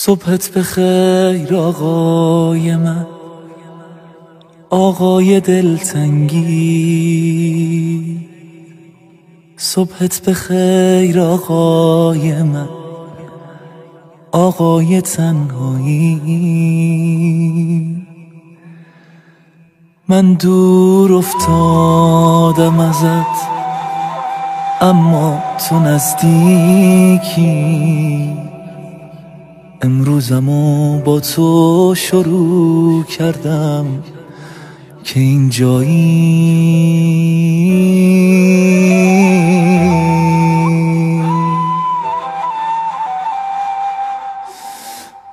صبحت بخیر آقای من، آقای دلتنگی. صبحت بخیر آقای من، آقای تنهایی. من دور افتادم ازت اما تو نزدیکی. امروزمو با تو شروع کردم که اینجایی.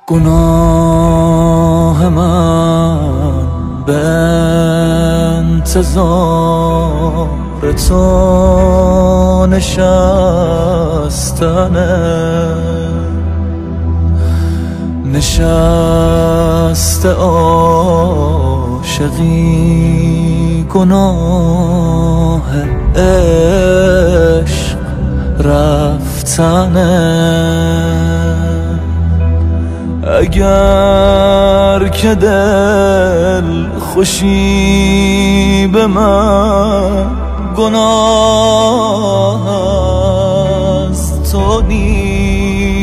گناه من به انتظار تو نشست عاشقی. گناه عشق رفتنه. اگر که دل خوشی به من گناه از تو نیست.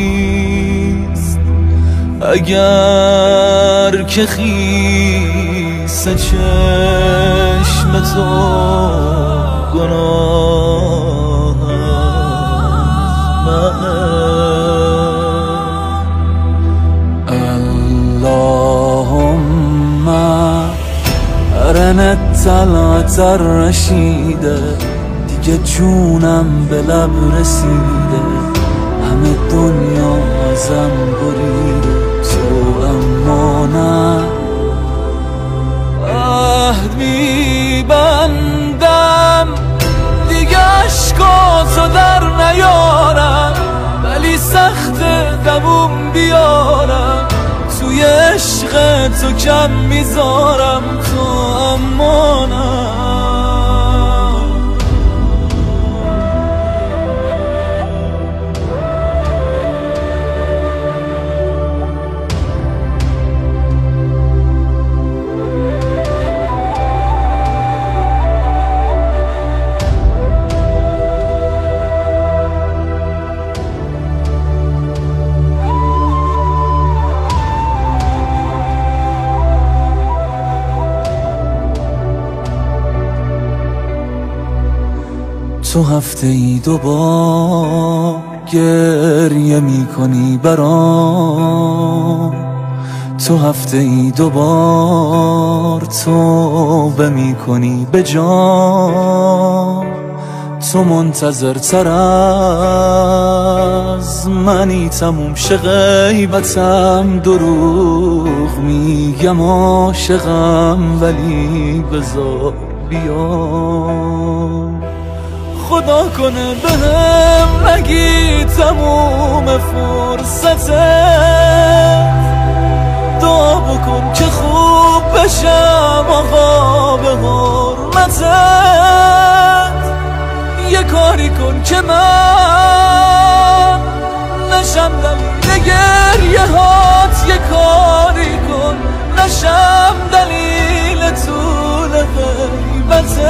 اگر که خیس چشم تو گناه منه. اللهم ارن طلعت الرشیده. دیگه جونم به لب رسیده، همه دنیا ازم بریده، تو اما نه. عهد میبندم دیگه عشقاتو در نیارم، ولی سخت دووم بیارم، توی عشق تو کم میذارم، تو اما نه. تو هفته ای 2 بار گریه می کنی برام. تو هفته ای 2 بار توبه می کنی به جان. تو منتظر تر از منی تموم شه غیبتم. دروغ میگم عاشقم ولی بذار بیام. خدا کنه بهم نگی تموم فرصته. دعا بکن که خوب بشم آقا به حرمتت. یه کاری کن که من نشم دلیل گریه هات. یه کاری کن نشم دلیل طول غیبتت.